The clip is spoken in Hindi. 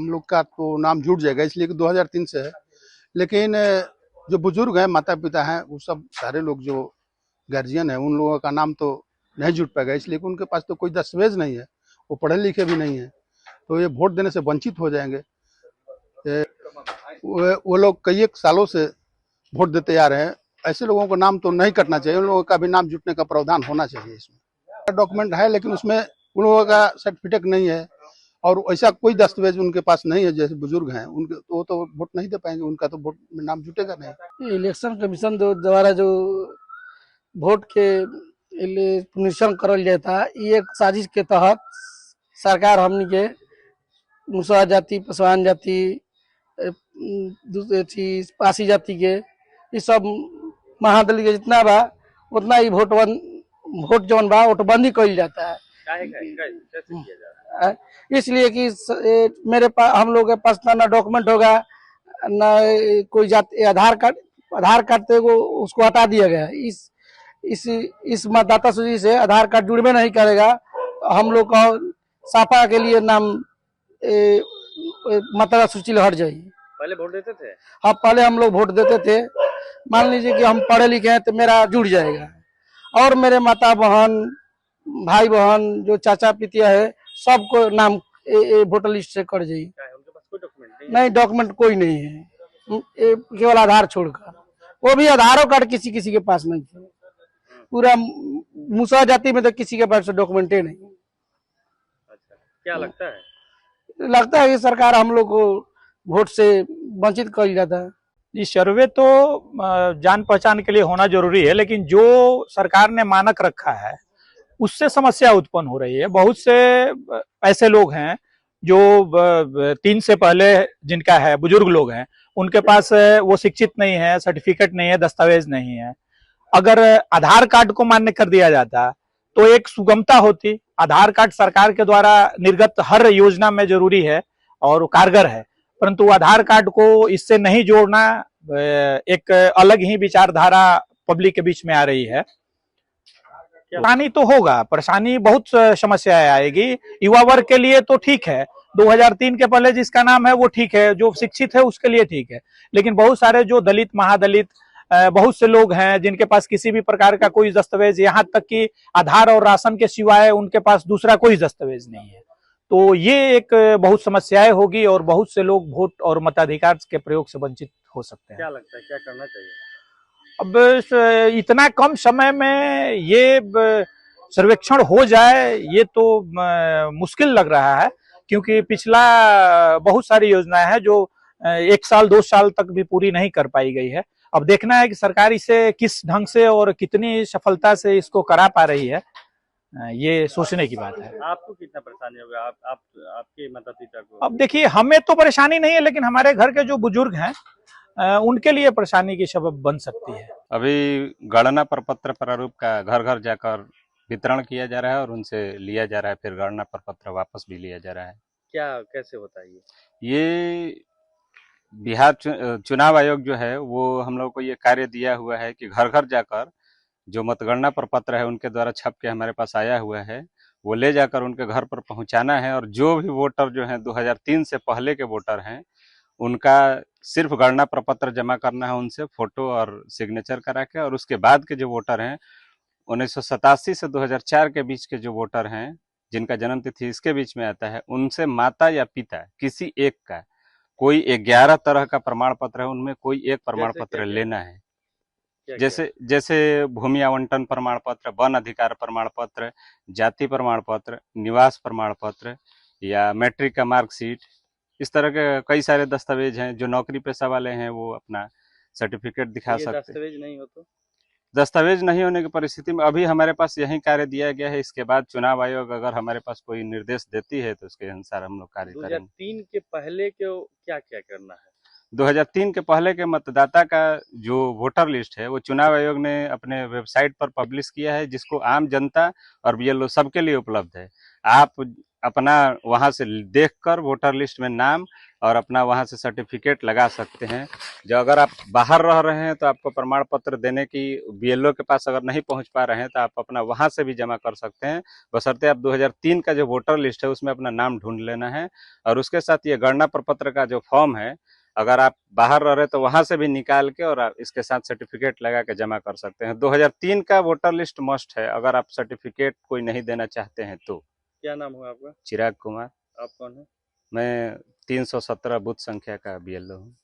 हम लोग का तो नाम जुट जाएगा, इसलिए कि 2003 से है। लेकिन जो बुजुर्ग हैं, माता पिता हैं, वो सब सारे लोग जो गार्जियन है, उन लोगों का नाम तो नहीं जुट पाएगा, इसलिए कि उनके पास तो कोई दस्तावेज नहीं है, वो पढ़े लिखे भी नहीं है, तो ये वोट देने से वंचित हो जाएंगे। वो लोग कई एक सालों से वोट देते आ रहे हैं, ऐसे लोगों को नाम तो नहीं कटना चाहिए, उन लोगों का भी नाम जुटने का प्रावधान होना चाहिए। इसमें डॉक्यूमेंट है, लेकिन उसमें उन लोगों का सर्टिफिकेट नहीं है और ऐसा कोई दस्तावेज उनके पास नहीं है। जैसे बुजुर्ग हैं, उनके तो वो तो वोट नहीं दे पाएंगे, उनका तो वोट में नाम जुटेगा नहीं। इलेक्शन कमीशन द्वारा जो वोट के पुनरीक्षण करल जाता है, ये एक साजिश के तहत सरकार हमनी के मुसहर जाति, पसवान जाति, पासी जाति के ये सब महादलित के जितना बा उतना ही वोट जौन बा वोटबंदी कइल जाता है। इसलिए कि मेरे पास, हम लोग के पास ना डॉक्यूमेंट होगा, ना कोई जाति आधार कार्ड तो उसको हटा दिया गया। इस मतदाता सूची से आधार कार्ड जुड़वे नहीं करेगा, हम लोग का सापा के लिए नाम मतदाता सूची हट जाएगी। पहले वोट देते थे? हाँ, पहले हम लोग वोट देते थे। मान लीजिए कि हम पढ़े लिखे हैं तो मेरा जुड़ जाएगा, और मेरे माता बहन, भाई बहन, जो चाचा पितिया है, सबको नाम वोटर लिस्ट से कट जाएगी। उनके पास कोई डॉक्यूमेंट नहीं, डॉक्यूमेंट कोई नहीं है, केवल आधार छोड़कर, वो भी आधार कार्ड किसी किसी के पास नहीं है। पूरा मुसहर जाति में तो किसी के पास डॉक्यूमेंट नहीं। अच्छा, क्या लगता है? लगता है कि सरकार हम लोग को वोट से वंचित कर जाता है। ये सर्वे तो जान पहचान के लिए होना जरूरी है, लेकिन जो सरकार ने मानक रखा है उससे समस्या उत्पन्न हो रही है। बहुत से ऐसे लोग हैं जो 3 से पहले जिनका है, बुजुर्ग लोग हैं, उनके पास वो शिक्षित नहीं है, सर्टिफिकेट नहीं है, दस्तावेज नहीं है। अगर आधार कार्ड को मान्य कर दिया जाता तो एक सुगमता होती। आधार कार्ड सरकार के द्वारा निर्गत हर योजना में जरूरी है और कारगर है, परंतु आधार कार्ड को इससे नहीं जोड़ना एक अलग ही विचारधारा पब्लिक के बीच में आ रही है। परेशानी तो होगा, परेशानी बहुत समस्याएं आएगी। युवा वर्ग के लिए तो ठीक है, 2003 के पहले जिसका नाम है वो ठीक है, जो शिक्षित है उसके लिए ठीक है, लेकिन बहुत सारे जो दलित, महादलित, बहुत से लोग हैं जिनके पास किसी भी प्रकार का कोई दस्तावेज, यहाँ तक कि आधार और राशन के सिवाय उनके पास दूसरा कोई दस्तावेज नहीं है, तो ये एक बहुत समस्याएं होगी और बहुत से लोग वोट और मताधिकार के प्रयोग से वंचित हो सकते हैं। क्या लगता है, क्या करना चाहिए? अब इतना कम समय में ये सर्वेक्षण हो जाए, ये तो मुश्किल लग रहा है, क्योंकि पिछला बहुत सारी योजनाएं हैं जो 1 साल 2 साल तक भी पूरी नहीं कर पाई गई है। अब देखना है कि सरकार इसे किस ढंग से और कितनी सफलता से इसको करा पा रही है, ये सोचने की बात है। आपको कितना परेशानी होगा, आपके माता पिता को? अब देखिए, हमें तो परेशानी नहीं है, लेकिन हमारे घर के जो बुजुर्ग हैं उनके लिए परेशानी की सबब बन सकती है। अभी गणना प्रपत्र प्रारूप का घर घर जाकर वितरण किया जा रहा है और उनसे लिया जा रहा है, फिर गणना प्रपत्र वापस भी लिया जा रहा है। क्या, कैसे होता है ये बिहार चुनाव आयोग जो है वो हम लोग को ये कार्य दिया हुआ है कि घर घर जाकर जो मतगणना प्रपत्र है उनके द्वारा छप के हमारे पास आया हुआ है, वो ले जाकर उनके घर पर पहुंचाना है। और जो भी वोटर जो हैं 2003 से पहले के वोटर हैं, उनका सिर्फ गणना प्रपत्र जमा करना है, उनसे फोटो और सिग्नेचर करा के। और उसके बाद के जो वोटर हैं 1987 से 2004 के बीच के जो वोटर हैं, जिनका जन्म तिथि इसके बीच में आता है, उनसे माता या पिता किसी एक का कोई 11 तरह का प्रमाण पत्र है, उनमें कोई एक प्रमाण पत्र लेना है। जैसे भूमि आवंटन प्रमाण पत्र, वन अधिकार प्रमाण पत्र, जाति प्रमाण पत्र, निवास प्रमाण पत्र या मैट्रिक का मार्कशीट, इस तरह के कई सारे दस्तावेज हैं। जो नौकरी पेशा वाले हैं वो अपना सर्टिफिकेट दिखा सकते हैं। दस्तावेज नहीं हो तो? दस्तावेज नहीं होने की परिस्थिति में अभी हमारे पास यही कार्य दिया गया है। इसके बाद चुनाव आयोग अगर हमारे पास कोई निर्देश देती है तो उसके अनुसार हम लोग कार्य करेंगे। 2003 के पहले के क्या क्या करना है? 2003 के पहले के मतदाता का जो वोटर लिस्ट है वो चुनाव आयोग ने अपने वेबसाइट पर पब्लिश किया है, जिसको आम जनता और बीएलओ सबके लिए उपलब्ध है। आप अपना वहां से देखकर वोटर लिस्ट में नाम और अपना वहां से सर्टिफिकेट लगा सकते हैं। जो अगर आप बाहर रह रहे हैं तो आपको प्रमाण पत्र देने की बीएलओ के पास अगर नहीं पहुंच पा रहे हैं तो आप अपना वहां से भी जमा कर सकते हैं, बशर्ते आप 2003 का जो वोटर लिस्ट है उसमें अपना नाम ढूंढ लेना है। और उसके साथ ये गणना प्रपत्र का जो फॉर्म है, अगर आप बाहर रह रहे हैं तो वहां से भी निकाल के और आप इसके साथ सर्टिफिकेट लगा के जमा कर सकते हैं। 2003 का वोटर लिस्ट मस्ट है अगर आप सर्टिफिकेट कोई नहीं देना चाहते हैं तो। क्या नाम हुआ आपका? चिराग कुमार। आप कौन है? मैं 317 बूथ संख्या का बीएलओ हूँ।